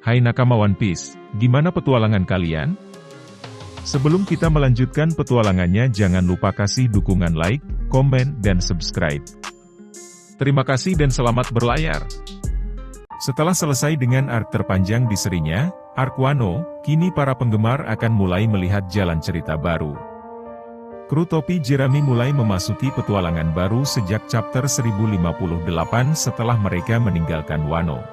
Hai nakama One Piece, gimana petualangan kalian? Sebelum kita melanjutkan petualangannya, jangan lupa kasih dukungan like, komen, dan subscribe. Terima kasih dan selamat berlayar. Setelah selesai dengan arc terpanjang di serinya, Arc Wano, kini para penggemar akan mulai melihat jalan cerita baru. Kru topi jerami mulai memasuki petualangan baru sejak chapter 1058 setelah mereka meninggalkan Wano.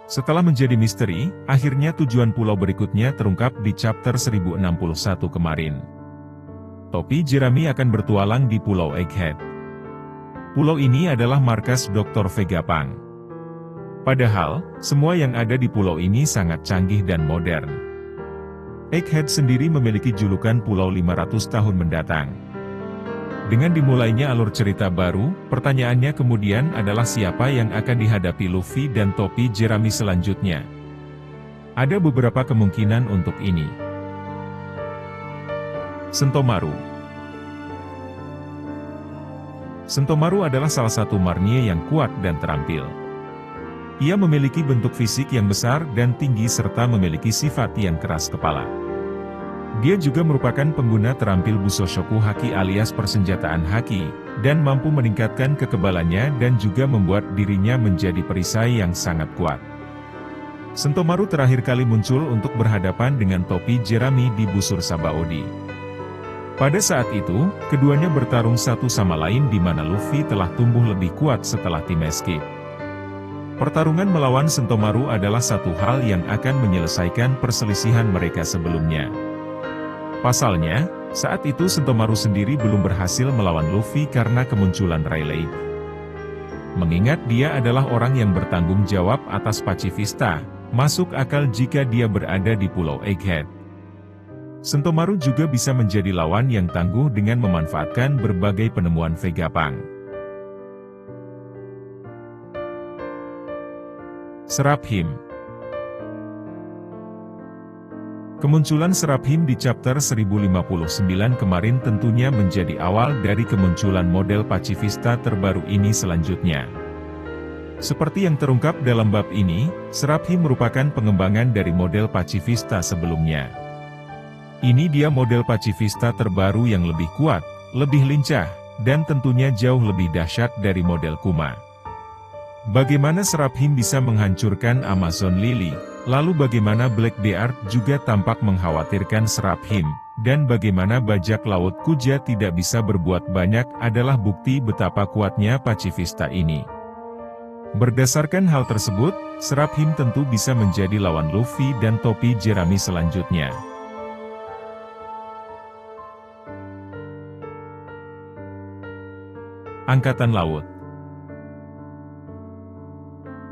Setelah menjadi misteri, akhirnya tujuan pulau berikutnya terungkap di chapter 1061 kemarin. Topi jerami akan bertualang di Pulau Egghead. Pulau ini adalah markas Dr. Vegapunk. Padahal, semua yang ada di pulau ini sangat canggih dan modern. Egghead sendiri memiliki julukan Pulau 500 tahun mendatang. Dengan dimulainya alur cerita baru, pertanyaannya kemudian adalah siapa yang akan dihadapi Luffy dan topi jerami selanjutnya. Ada beberapa kemungkinan untuk ini. Sentomaru. Sentomaru adalah salah satu marnie yang kuat dan terampil. Ia memiliki bentuk fisik yang besar dan tinggi serta memiliki sifat yang keras kepala. Dia juga merupakan pengguna terampil Busoshoku Haki alias persenjataan haki, dan mampu meningkatkan kekebalannya dan juga membuat dirinya menjadi perisai yang sangat kuat. Sentomaru terakhir kali muncul untuk berhadapan dengan topi jerami di busur Sabaody. Pada saat itu, keduanya bertarung satu sama lain di mana Luffy telah tumbuh lebih kuat setelah tim escape. Pertarungan melawan Sentomaru adalah satu hal yang akan menyelesaikan perselisihan mereka sebelumnya. Pasalnya, saat itu Sentomaru sendiri belum berhasil melawan Luffy karena kemunculan Rayleigh. Mengingat dia adalah orang yang bertanggung jawab atas Pacifista, masuk akal jika dia berada di Pulau Egghead. Sentomaru juga bisa menjadi lawan yang tangguh dengan memanfaatkan berbagai penemuan Vegapunk. Seraphim. Kemunculan Seraphim di chapter 1059 kemarin tentunya menjadi awal dari kemunculan model Pacifista terbaru ini selanjutnya. Seperti yang terungkap dalam bab ini, Seraphim merupakan pengembangan dari model Pacifista sebelumnya. Ini dia model Pacifista terbaru yang lebih kuat, lebih lincah, dan tentunya jauh lebih dahsyat dari model Kuma. Bagaimana Seraphim bisa menghancurkan Amazon Lily? Lalu bagaimana Black Beard juga tampak mengkhawatirkan Seraphim, dan bagaimana bajak laut Kuja tidak bisa berbuat banyak adalah bukti betapa kuatnya Pacifista ini. Berdasarkan hal tersebut, Seraphim tentu bisa menjadi lawan Luffy dan topi jerami selanjutnya. Angkatan Laut.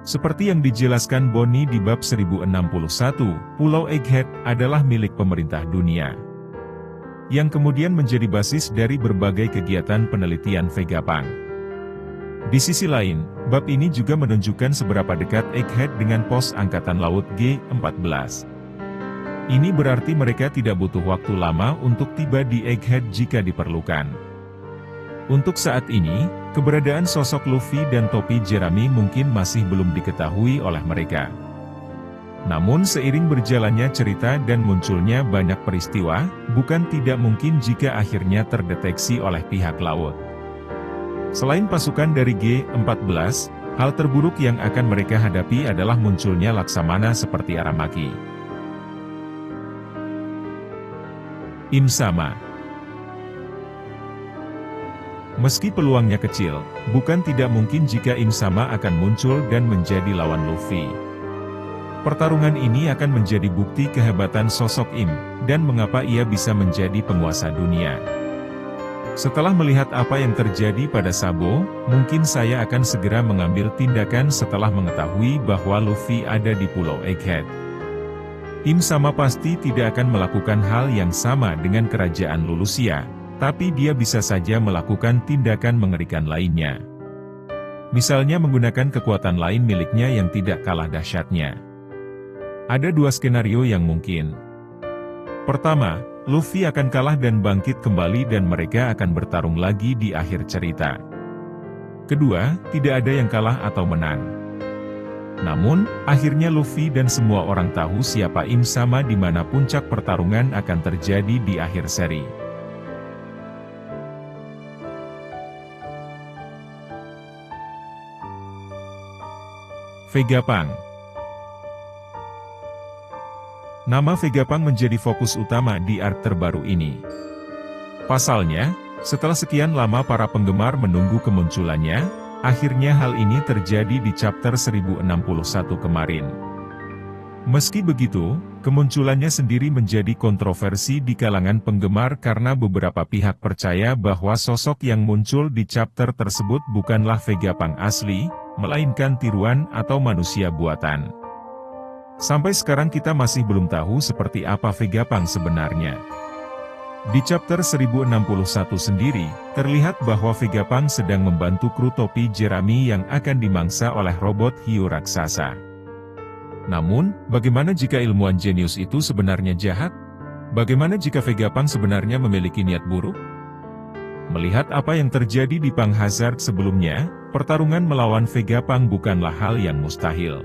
Seperti yang dijelaskan Bonnie di bab 1061, Pulau Egghead adalah milik pemerintah dunia, yang kemudian menjadi basis dari berbagai kegiatan penelitian Vegapunk. Di sisi lain, bab ini juga menunjukkan seberapa dekat Egghead dengan pos Angkatan Laut G14. Ini berarti mereka tidak butuh waktu lama untuk tiba di Egghead jika diperlukan. Untuk saat ini, keberadaan sosok Luffy dan topi jerami mungkin masih belum diketahui oleh mereka. Namun seiring berjalannya cerita dan munculnya banyak peristiwa, bukan tidak mungkin jika akhirnya terdeteksi oleh pihak laut. Selain pasukan dari G14, hal terburuk yang akan mereka hadapi adalah munculnya Laksamana seperti Aramaki. Im-sama. Meski peluangnya kecil, bukan tidak mungkin jika Im-sama akan muncul dan menjadi lawan Luffy. Pertarungan ini akan menjadi bukti kehebatan sosok Im, dan mengapa ia bisa menjadi penguasa dunia. Setelah melihat apa yang terjadi pada Sabo, mungkin saya akan segera mengambil tindakan setelah mengetahui bahwa Luffy ada di Pulau Egghead. Im-sama pasti tidak akan melakukan hal yang sama dengan kerajaan Lulusia. Tapi dia bisa saja melakukan tindakan mengerikan lainnya. Misalnya menggunakan kekuatan lain miliknya yang tidak kalah dahsyatnya. Ada dua skenario yang mungkin. Pertama, Luffy akan kalah dan bangkit kembali dan mereka akan bertarung lagi di akhir cerita. Kedua, tidak ada yang kalah atau menang. Namun, akhirnya Luffy dan semua orang tahu siapa Im Sama di mana puncak pertarungan akan terjadi di akhir seri. Vegapunk. Nama Vegapunk menjadi fokus utama di arc terbaru ini. Pasalnya, setelah sekian lama para penggemar menunggu kemunculannya, akhirnya hal ini terjadi di chapter 1061 kemarin. Meski begitu, kemunculannya sendiri menjadi kontroversi di kalangan penggemar karena beberapa pihak percaya bahwa sosok yang muncul di chapter tersebut bukanlah Vegapunk asli, melainkan tiruan atau manusia buatan. Sampai sekarang kita masih belum tahu seperti apa Vegapunk sebenarnya. Di chapter 1061 sendiri, terlihat bahwa Vegapunk sedang membantu kru topi Jerami yang akan dimangsa oleh robot hiu raksasa. Namun, bagaimana jika ilmuwan jenius itu sebenarnya jahat? Bagaimana jika Vegapunk sebenarnya memiliki niat buruk? Melihat apa yang terjadi di Punk Hazard sebelumnya, pertarungan melawan Vegapunk bukanlah hal yang mustahil.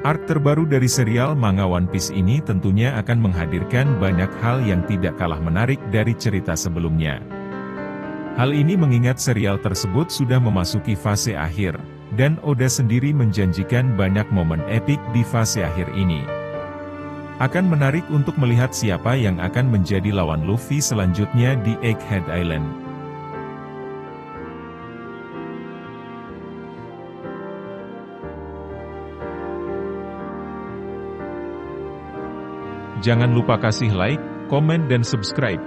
Arc terbaru dari serial manga One Piece ini tentunya akan menghadirkan banyak hal yang tidak kalah menarik dari cerita sebelumnya. Hal ini mengingat serial tersebut sudah memasuki fase akhir, dan Oda sendiri menjanjikan banyak momen epik di fase akhir ini. Akan menarik untuk melihat siapa yang akan menjadi lawan Luffy selanjutnya di Egghead Island. Jangan lupa kasih like, komen dan subscribe.